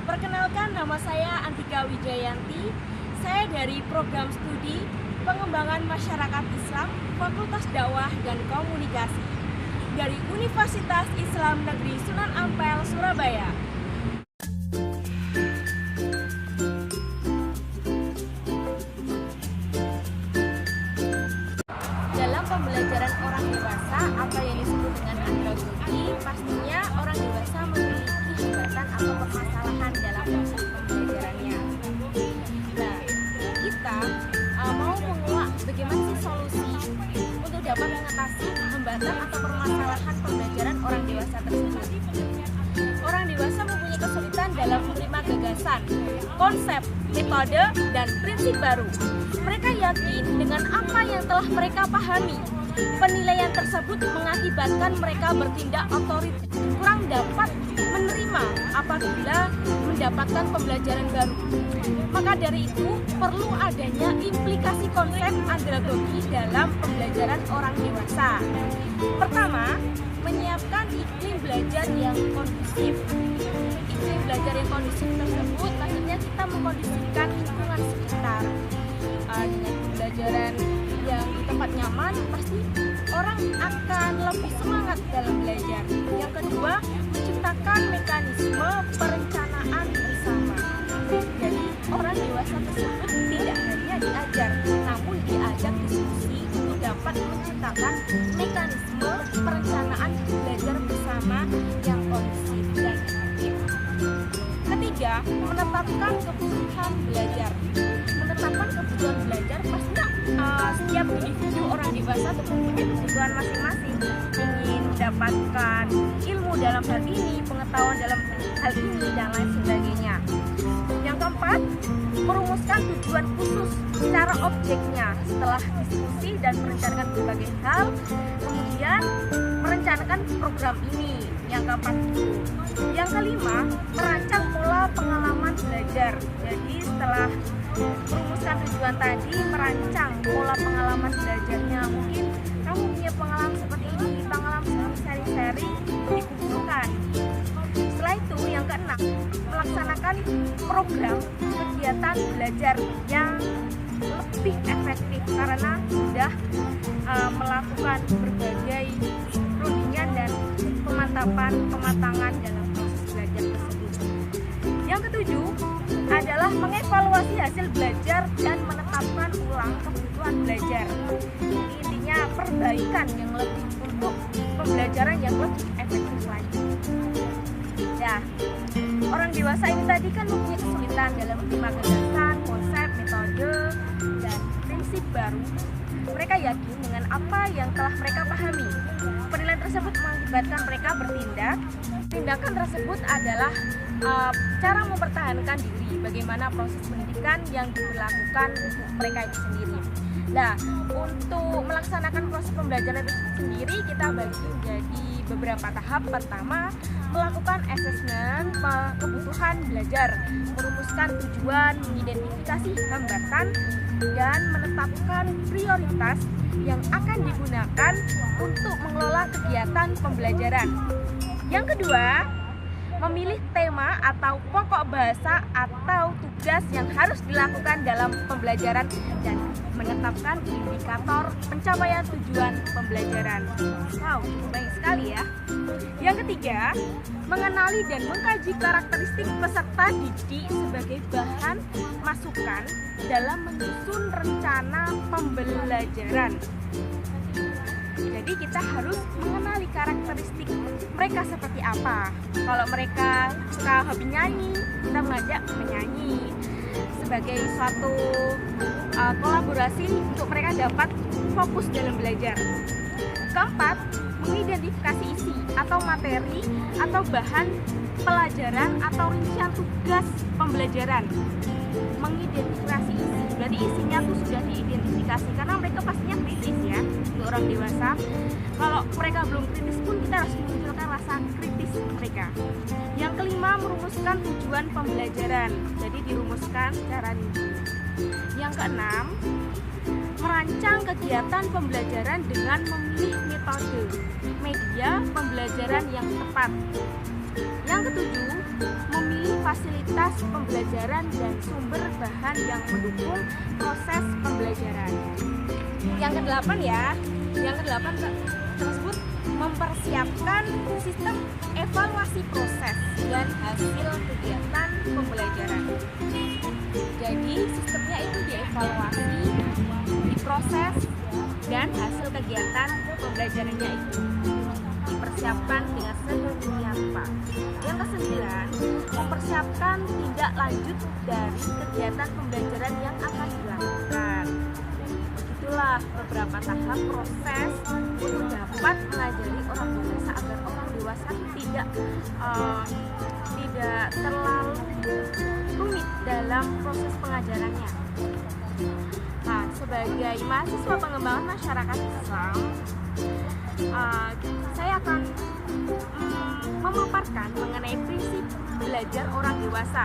Perkenalkan, nama saya Antika Wijayanti. Saya dari program studi Pengembangan Masyarakat Islam Fakultas Dakwah dan Komunikasi dari Universitas Islam Negeri Sunan Ampel, Surabaya. Dalam pembelajaran orang dewasa, apa yang disebut dengan andragogi, pastinya orang dewasa memiliki hambatan atau permasalahan dalam proses pembelajarannya. Nah, kita mau menguak bagaimana sih solusi untuk dapat mengatasi hambatan atau permasalahan pembelajaran orang dewasa tersebut. Orang dewasa mempunyai kesulitan dalam menerima gagasan, konsep, metode, dan prinsip baru. Mereka yakin dengan apa yang telah mereka pahami. Penilaian tersebut mengakibatkan mereka bertindak otoriter, kurang dapat menerima apabila mendapatkan pembelajaran baru. Maka dari itu, perlu adanya implikasi konsep andragogi dalam pembelajaran orang dewasa. Pertama, menyiapkan iklim belajar yang kondusif. Iklim belajar yang kondusif tersebut maksudnya kita mengkondisikan lingkungan sekitar. Dengan pembelajaran yang di tempat nyaman, pasti orang akan lebih semangat dalam belajar. Yang kedua, menciptakan mekanisme perencanaan bersama. Jadi orang dewasa tersebut tidak hanya diajar, namun diajak diskusi untuk dapat menciptakan mekanisme perencanaan belajar bersama yang kondusif dan efektif. Ketiga, menetapkan kebutuhan belajar. Menetapkan kebutuhan belajar pastinya setiap individu orang dewasa mempunyai kebutuhan masing-masing. Ingin mendapatkan ilmu dalam hal ini, pengetahuan dalam hal ini, dan lain sebagainya. Yang keempat, merumuskan tujuan khusus secara objeknya setelah diskusi dan merencanakan berbagai hal, kemudian merencanakan program ini. Yang keempat itu. Yang kelima, merancang pola pengalaman belajar. Jadi setelah merumuskan tujuan tadi, merancang pola pengalaman belajarnya. Mungkin kamu punya pengalaman seperti ini, pengalaman seperti sharing-sharing dikumpulkan. Setelah itu, yang keenam, melaksanakan program kegiatan belajar yang lebih efektif karena sudah melakukan berbagai rundingan dan pematangan dalam proses belajar tersebut. Yang ketujuh adalah mengevaluasi hasil belajar dan menetapkan ulang kebutuhan belajar. Intinya perbaikan yang lebih untuk pembelajaran yang lebih efektif lagi. Ya, orang dewasa ini tadi kan mempunyai kesulitan dalam menerima gagasan, konsep, metode, dan prinsip baru. Mereka yakin dengan apa yang telah mereka pahami. Penilaian tersebut mengakibatkan mereka bertindak. Tindakan tersebut adalah cara mempertahankan diri, bagaimana proses pendidikan yang dilakukan untuk mereka itu sendiri. Nah, untuk melaksanakan proses pembelajaran itu sendiri, kita bagi menjadi beberapa tahap. Pertama, melakukan assessment kebutuhan belajar, merumuskan tujuan, mengidentifikasi hambatan, dan menetapkan prioritas yang akan digunakan untuk mengelola kegiatan pembelajaran. Yang kedua, memilih tema atau pokok bahasa atau tugas yang harus dilakukan dalam pembelajaran dan menetapkan indikator pencapaian tujuan pembelajaran. Wow, cukup banyak sekali ya. Yang ketiga, mengenali dan mengkaji karakteristik peserta didik sebagai bahan masukan dalam menyusun rencana pembelajaran. Jadi kita harus mengenali karakteristik mereka seperti apa. Kalau mereka suka hobi nyanyi, kita mengajak menyanyi sebagai suatu kolaborasi untuk mereka dapat fokus dalam belajar. Keempat, mengidentifikasi isi atau materi atau bahan pelajaran atau rincian tugas pembelajaran. Mengidentifikasi isi, berarti isinya tuh sudah diidentifikasi karena mereka pastinya kritis ya untuk orang dewasa. Kalau mereka belum kritis pun kita harus memunculkan rasa kritis mereka. Yang kelima, merumuskan tujuan pembelajaran, jadi dirumuskan secara rinci. Yang keenam, merancang kegiatan pembelajaran dengan memilih metode, media pembelajaran yang tepat. Yang ketujuh, memilih fasilitas pembelajaran dan sumber bahan yang mendukung proses pembelajaran. Yang kedelapan ya, yang kedelapan tersebut mempersiapkan sistem evaluasi proses dan hasil kegiatan pembelajaran. Jadi sistemnya itu dievaluasi, diproses, dan hasil kegiatan pembelajarannya itu dipersiapkan dengan sedemikian rupa. Yang kesembilan, mempersiapkan tindak lanjut dari kegiatan pembelajaran yang akan dilakukan. Itulah beberapa tahap proses untuk dapat mengajari orang dewasa agar orang dewasa tidak terlalu rumit dalam proses pengajarannya. Nah, sebagai mahasiswa pengembangan masyarakat Islam, saya akan memaparkan mengenai prinsip belajar orang dewasa,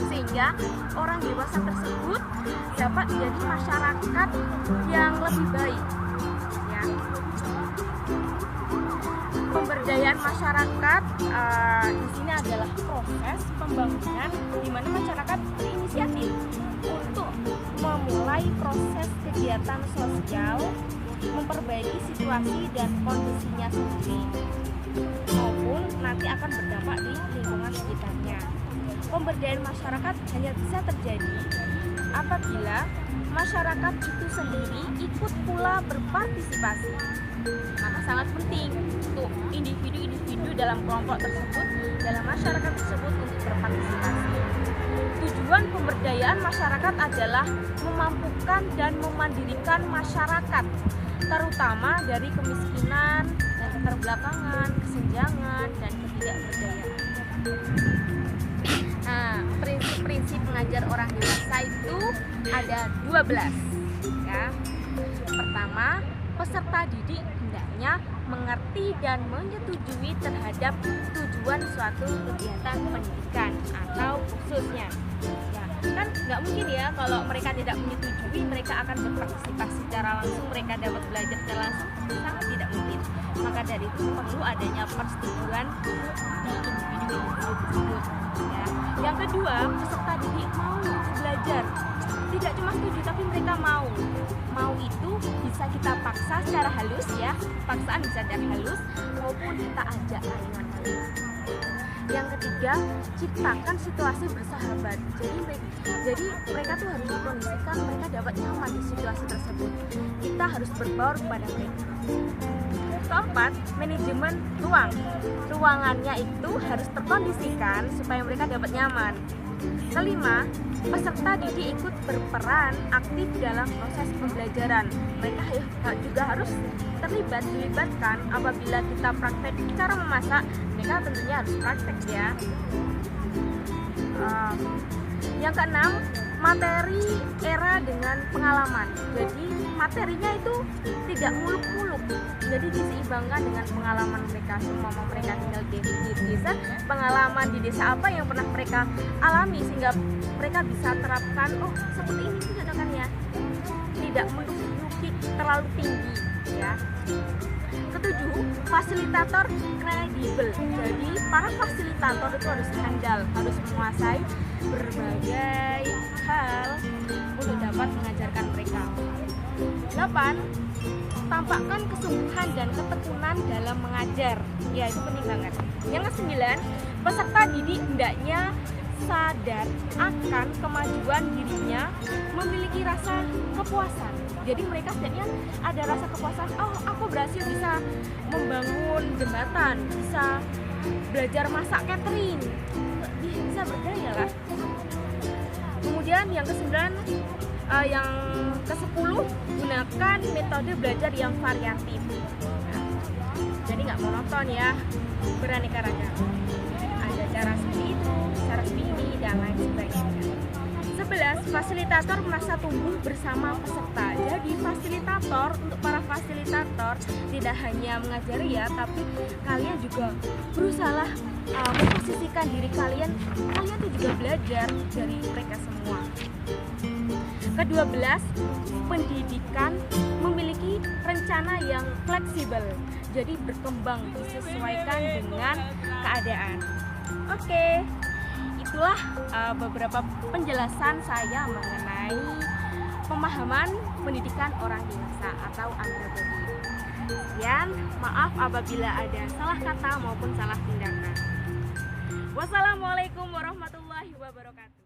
sehingga orang dewasa tersebut dapat menjadi masyarakat yang lebih baik. Ya. Pemberdayaan masyarakat di sini adalah proses pembangunan di mana masyarakat berinisiatif untuk memulai proses kegiatan sosial, memperbaiki situasi dan kondisinya sendiri, maupun nanti akan berdampak di lingkungan sekitarnya. Pemberdayaan masyarakat hanya bisa terjadi apabila masyarakat itu sendiri ikut pula berpartisipasi. Maka sangat penting untuk individu-individu dalam kelompok tersebut, dalam masyarakat tersebut untuk berpartisipasi. Tujuan pemberdayaan masyarakat adalah memampukan dan memandirikan masyarakat, terutama dari kemiskinan dan keterbelakangan, kesenjangan, dan ketidakberdayaan. Nah, prinsip-prinsip mengajar orang dewasa itu ada 12 ya. Pertama, peserta didik hendaknya mengerti dan menyetujui terhadap tujuan suatu kegiatan pendidikan atau khususnya. Ya, kan nggak mungkin ya kalau mereka tidak menyetujui, mereka akan berpartisipasi secara langsung, mereka dapat belajar secara langsung, sangat tidak mungkin. Maka dari itu perlu adanya persetujuan di individu tersebut. Ya. Yang kedua, peserta didik mau belajar. Tidak cuma setuju, tapi mereka mau. Mau itu bisa kita paksa secara halus ya, paksaan bisa secara halus, maupun kita ajak ringan-ringan. Yang ketiga, ciptakan situasi bersahabat. Jadi mereka tuh harus dikondisikan, mereka dapat nyaman di situasi tersebut. Kita harus berbaur kepada mereka. Keempat, manajemen ruang. Ruangannya itu harus terkondisikan supaya mereka dapat nyaman. Kelima, peserta didik ikut berperan aktif dalam proses pembelajaran. Mereka juga harus dilibatkan apabila kita praktek cara memasak, mereka tentunya harus praktek ya. Yang keenam, materi era dengan pengalaman. Jadi materinya itu tidak muluk-muluk, jadi diseimbangkan dengan pengalaman mereka. Semua mereka tinggal di desa, pengalaman di desa apa yang pernah mereka alami, sehingga mereka bisa terapkan, oh seperti ini tindakannya, tidak menduduki terlalu tinggi ya. Ketujuh, fasilitator kredibel. Jadi para fasilitator itu harus handal, harus menguasai berbagai hal untuk dapat mengajarkan mereka. 8. Tampakkan kesungguhan dan ketekunan dalam mengajar. Ya, itu penting banget. Yang ke-9, peserta didik hendaknya sadar akan kemajuan dirinya, memiliki rasa kepuasan. Jadi mereka setidaknya ada rasa kepuasan, oh aku berhasil bisa membangun jembatan, bisa belajar masak catering, bisa berdaya lah. Kemudian yang ke-9, yang ke-10, gunakan metode belajar yang variatif. Jadi nggak monoton ya, beraneka ragam. Ada cara seperti itu, cara seperti ini, dan lain sebagainya. 11. Fasilitator merasa tumbuh bersama peserta. Jadi fasilitator, untuk para fasilitator tidak hanya mengajari ya, tapi kalian juga berusaha memposisikan diri kalian itu juga belajar dari mereka semua. Ke-12, pendidikan memiliki rencana yang fleksibel, jadi berkembang disesuaikan dengan keadaan. Oke, itulah beberapa penjelasan saya mengenai pemahaman pendidikan orang dewasa atau andragogi. Sekian, maaf apabila ada salah kata maupun salah tindakan. Wassalamualaikum warahmatullahi wabarakatuh.